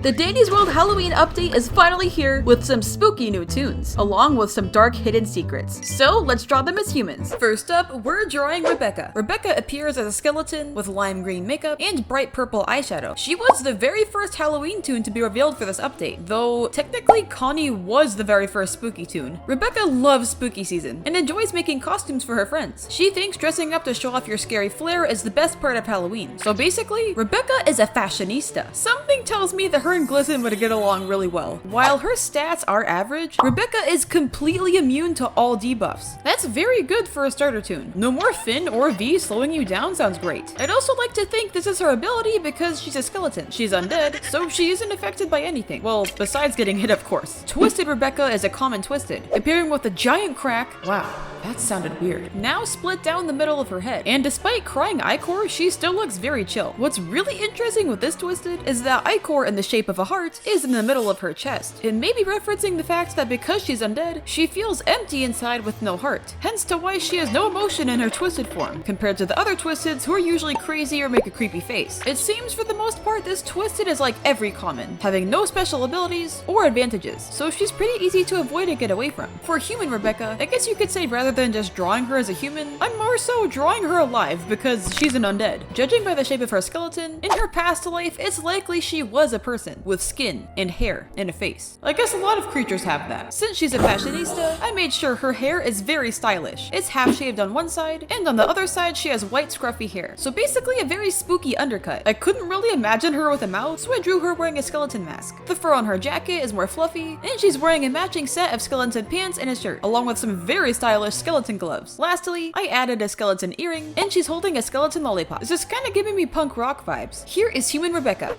The Dandy's World Halloween update is finally here with some spooky new tunes, along with some dark hidden secrets. So let's draw them as humans. First up, we're drawing Ribecca. Ribecca appears as a skeleton with lime green makeup and bright purple eyeshadow. She was the very first Halloween tune to be revealed for this update, though technically Connie was the very first spooky tune. Ribecca loves spooky season and enjoys making costumes for her friends. She thinks dressing up to show off your scary flair is the best part of Halloween. So basically, Ribecca is a fashionista. Something tells me that her and Glisten would get along really well. While her stats are average, Ribecca is completely immune to all debuffs. That's very good for a starter tune. No more Finn or V slowing you down sounds great. I'd also like to think this is her ability because she's a skeleton. She's undead, so she isn't affected by anything. Well, besides getting hit, of course. Twisted Ribecca is a common twisted, appearing with a giant crack. Wow, that sounded weird. Now split down the middle of her head. And despite crying ichor, she still looks very chill. What's really interesting with this twisted is that ichor in the shape of a heart is in the middle of her chest. It may be referencing the fact that because she's undead, she feels empty inside with no heart. Hence to why she has no emotion in her twisted form, compared to the other twisteds who are usually crazy or make a creepy face. It seems for the most part this twisted is like every common, having no special abilities or advantages, so she's pretty easy to avoid and get away from. For human Ribecca, I guess you could say rather than just drawing her as a human, I'm more so drawing her alive because she's an undead. Judging by the shape of her skeleton, in her past life, it's likely she was a person with skin and hair and a face. I guess a lot of creatures have that. Since she's a fashionista, I made sure her hair is very stylish. It's half shaved on one side, and on the other side she has white scruffy hair. So basically a very spooky undercut. I couldn't really imagine her with a mouth, so I drew her wearing a skeleton mask. The fur on her jacket is more fluffy, and she's wearing a matching set of skeleton pants and a shirt, along with some very stylish skeleton gloves. Lastly, I added a skeleton earring, and she's holding a skeleton lollipop. This is kind of giving me punk rock vibes. Here is human Ribecca.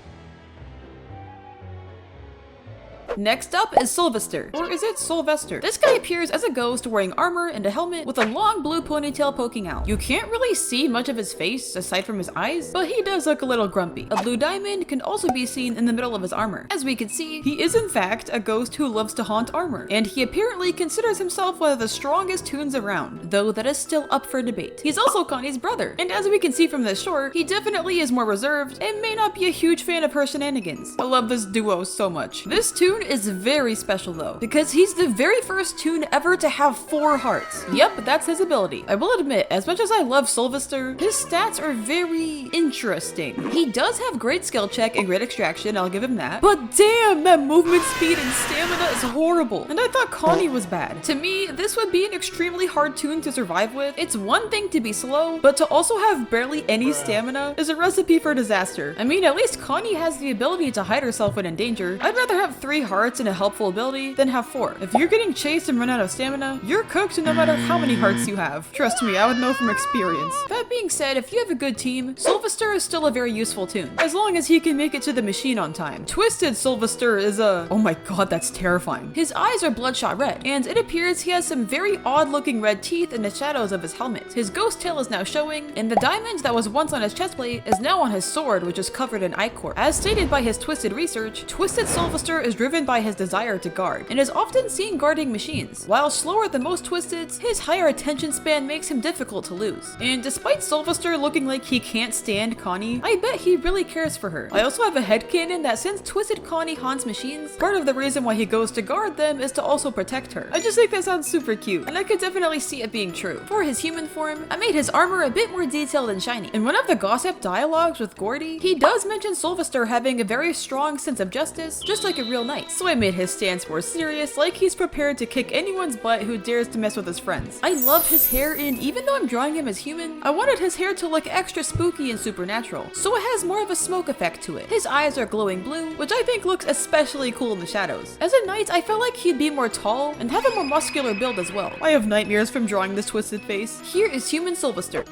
Next up is Soulvester, or is it Soulvester? This guy appears as a ghost wearing armor and a helmet with a long blue ponytail poking out. You can't really see much of his face aside from his eyes, but he does look a little grumpy. A blue diamond can also be seen in the middle of his armor. As we can see, he is in fact a ghost who loves to haunt armor, and he apparently considers himself one of the strongest toons around, though that is still up for debate. He's also Connie's brother, and as we can see from this short, he definitely is more reserved and may not be a huge fan of her shenanigans. I love this duo so much. This toon is very special though, because he's the very first toon ever to have 4 hearts. Yep, that's his ability. I will admit, as much as I love Soulvester, his stats are very interesting. He does have great skill check and great extraction, I'll give him that. But damn, that movement speed and stamina is horrible. And I thought Connie was bad. To me, this would be an extremely hard toon to survive with. It's one thing to be slow, but to also have barely any stamina is a recipe for disaster. I mean, at least Connie has the ability to hide herself when in danger. I'd rather have 3 hearts and a helpful ability than have 4. If you're getting chased and run out of stamina, you're cooked no matter how many hearts you have. Trust me, I would know from experience. That being said, if you have a good team, Soulvester is still a very useful toon, as long as he can make it to the machine on time. Twisted Soulvester is oh my god, that's terrifying. His eyes are bloodshot red, and it appears he has some very odd looking red teeth in the shadows of his helmet. His ghost tail is now showing, and the diamond that was once on his chest plate is now on his sword, which is covered in ichor. As stated by his Twisted research, Twisted Soulvester is driven by his desire to guard, and is often seen guarding machines. While slower than most Twisteds, his higher attention span makes him difficult to lose. And despite Soulvester looking like he can't stand Connie, I bet he really cares for her. I also have a headcanon that since Twisted Connie haunts machines, part of the reason why he goes to guard them is to also protect her. I just think that sounds super cute, and I could definitely see it being true. For his human form, I made his armor a bit more detailed and shiny. In one of the gossip dialogues with Gourdy, he does mention Soulvester having a very strong sense of justice, just like a real knight. So I made his stance more serious, like he's prepared to kick anyone's butt who dares to mess with his friends. I love his hair, and even though I'm drawing him as human, I wanted his hair to look extra spooky and supernatural, so it has more of a smoke effect to it. His eyes are glowing blue, which I think looks especially cool in the shadows. As a knight, I felt like he'd be more tall and have a more muscular build as well. I have nightmares from drawing this twisted face. Here is human Soulvester.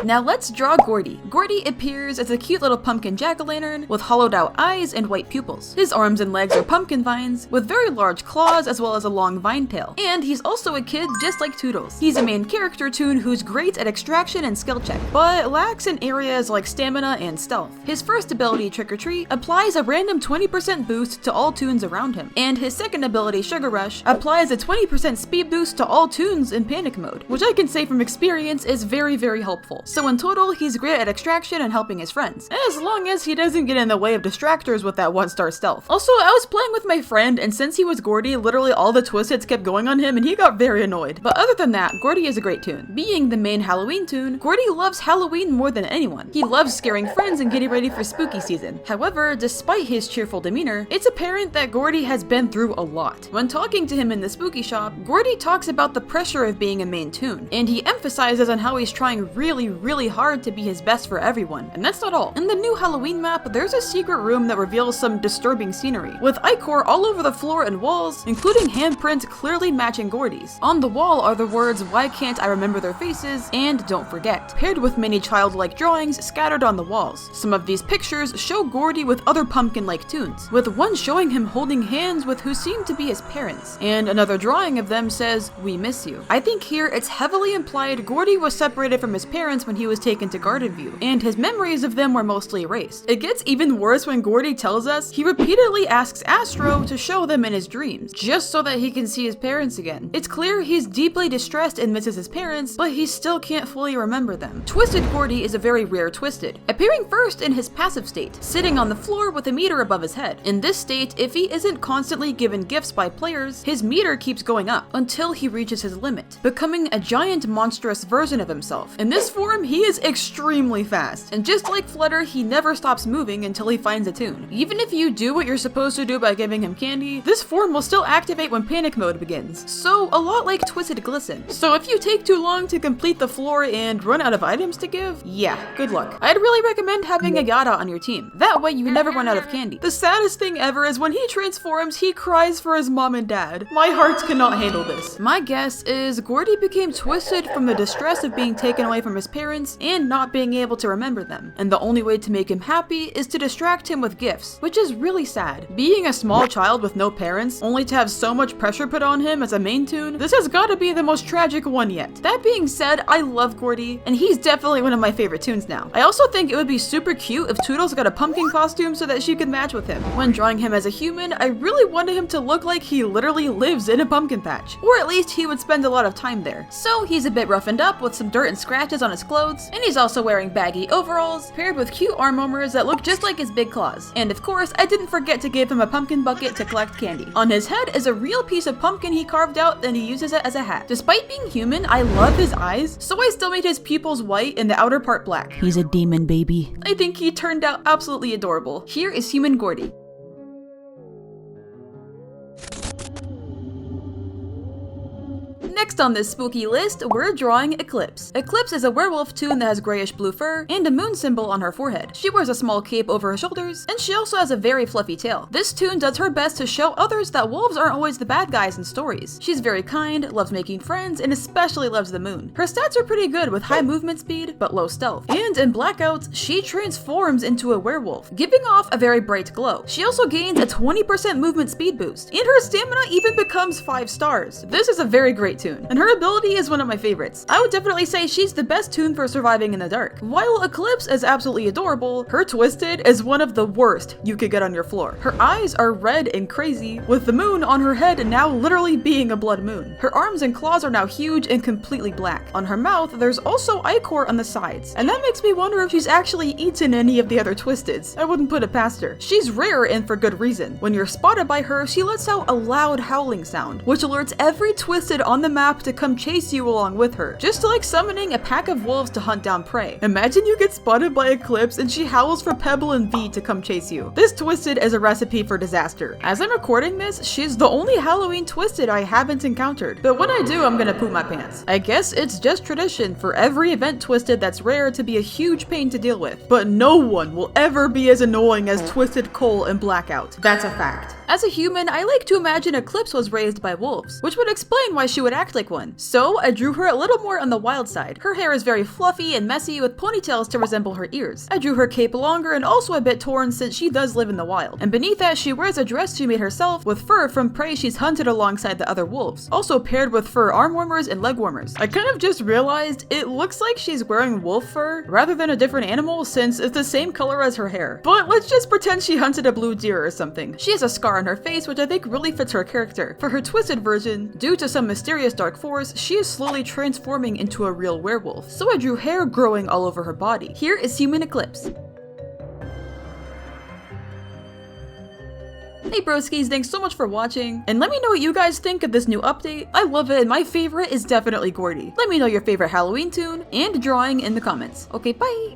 Now let's draw Gourdy. Gourdy appears as a cute little pumpkin jack-o'-lantern with hollowed out eyes and white pupils. His arms and legs are pumpkin vines with very large claws as well as a long vine tail. And he's also a kid just like Toodles. He's a main character toon who's great at extraction and skill check, but lacks in areas like stamina and stealth. His first ability, Trick or Treat, applies a random 20% boost to all toons around him. And his second ability, Sugar Rush, applies a 20% speed boost to all toons in panic mode, which I can say from experience is very, very helpful. so in total, he's great at extraction and helping his friends, as long as he doesn't get in the way of distractors with that 1-star stealth. Also, I was playing with my friend, and since he was Gourdy, literally all the twisteds kept going on him and he got very annoyed. But other than that, Gourdy is a great toon. Being the main Halloween toon, Gourdy loves Halloween more than anyone. He loves scaring friends and getting ready for spooky season. However, despite his cheerful demeanor, it's apparent that Gourdy has been through a lot. When talking to him in the spooky shop, Gourdy talks about the pressure of being a main toon, and he emphasizes on how he's trying really hard to be his best for everyone. And that's not all. In the new Halloween map, there's a secret room that reveals some disturbing scenery, with ichor all over the floor and walls, including handprints clearly matching Gourdy's. On the wall are the words, "Why can't I remember their faces?" and "Don't forget," paired with many childlike drawings scattered on the walls. Some of these pictures show Gourdy with other pumpkin-like toons, with one showing him holding hands with who seem to be his parents, and another drawing of them says, "We miss you." I think here it's heavily implied Gourdy was separated from his parents when he was taken to Garden View, and his memories of them were mostly erased. It gets even worse when Gourdy tells us he repeatedly asks Astro to show them in his dreams, just so that he can see his parents again. It's clear he's deeply distressed and misses his parents, but he still can't fully remember them. Twisted Gourdy is a very rare twisted, appearing first in his passive state, sitting on the floor with a meter above his head. In this state, if he isn't constantly given gifts by players, his meter keeps going up until he reaches his limit, becoming a giant monstrous version of himself. In this form, he is extremely fast, and just like Flutter, he never stops moving until he finds a toon. Even if you do what you're supposed to do by giving him candy, this form will still activate when panic mode begins, so a lot like Twisted Glisten. So if you take too long to complete the floor and run out of items to give, yeah, good luck. I'd really recommend having a Yada on your team. That way you never run out of candy. The saddest thing ever is when he transforms, he cries for his mom and dad. My heart cannot handle this. My guess is Gourdy became twisted from the distress of being taken away from his parents and not being able to remember them, and the only way to make him happy is to distract him with gifts, which is really sad. Being a small child with no parents, only to have so much pressure put on him as a main toon, this has gotta be the most tragic one yet. That being said, I love Gourdy, and he's definitely one of my favorite toons now. I also think it would be super cute if Toodles got a pumpkin costume so that she could match with him. When drawing him as a human, I really wanted him to look like he literally lives in a pumpkin patch, or at least he would spend a lot of time there. So he's a bit roughened up with some dirt and scratches on his clothes, and he's also wearing baggy overalls, paired with cute arm warmers that look just like his big claws. And of course, I didn't forget to give him a pumpkin bucket to collect candy. On his head is a real piece of pumpkin he carved out, and he uses it as a hat. Despite being human, I love his eyes, so I still made his pupils white and the outer part black. He's a demon baby. I think he turned out absolutely adorable. Here is human Gourdy. Next on this spooky list, we're drawing Eclipse. Eclipse is a werewolf toon that has grayish blue fur and a moon symbol on her forehead. She wears a small cape over her shoulders, and she also has a very fluffy tail. This toon does her best to show others that wolves aren't always the bad guys in stories. She's very kind, loves making friends, and especially loves the moon. Her stats are pretty good with high movement speed, but low stealth. And in blackouts, she transforms into a werewolf, giving off a very bright glow. She also gains a 20% movement speed boost, and her stamina even becomes 5 stars. This is a very great toon, and her ability is one of my favorites. I would definitely say she's the best toon for surviving in the dark. While Eclipse is absolutely adorable, her twisted is one of the worst you could get on your floor. Her eyes are red and crazy, with the moon on her head now literally being a blood moon. Her arms and claws are now huge and completely black. On her mouth, there's also ichor on the sides, and that makes me wonder if she's actually eaten any of the other twisteds. I wouldn't put it past her. She's rare and for good reason. When you're spotted by her, she lets out a loud howling sound, which alerts every twisted on the map to come chase you along with her, just like summoning a pack of wolves to hunt down prey. Imagine you get spotted by Eclipse and she howls for Pebble and V to come chase you. This twisted is a recipe for disaster. As I'm recording this, she's the only Halloween twisted I haven't encountered, but when I do, I'm gonna poop my pants. I guess it's just tradition for every event twisted that's rare to be a huge pain to deal with, but no one will ever be as annoying as Twisted Cole in Blackout. That's a fact. As a human, I like to imagine Eclipse was raised by wolves, which would explain why she would act like one. So I drew her a little more on the wild side. Her hair is very fluffy and messy with ponytails to resemble her ears. I drew her cape longer and also a bit torn since she does live in the wild. And beneath that, she wears a dress she made herself with fur from prey she's hunted alongside the other wolves, also paired with fur arm warmers and leg warmers. I kind of just realized it looks like she's wearing wolf fur rather than a different animal since it's the same color as her hair. But let's just pretend she hunted a blue deer or something. She has a scar on her face, which I think really fits her character. For her twisted version, due to some mysterious dark force, she is slowly transforming into a real werewolf, so I drew hair growing all over her body. Here is human Eclipse. Hey broskies, thanks so much for watching, and let me know what you guys think of this new update. I love it, and my favorite is definitely Gourdy. Let me know your favorite Halloween toon and drawing in the comments. Okay, bye!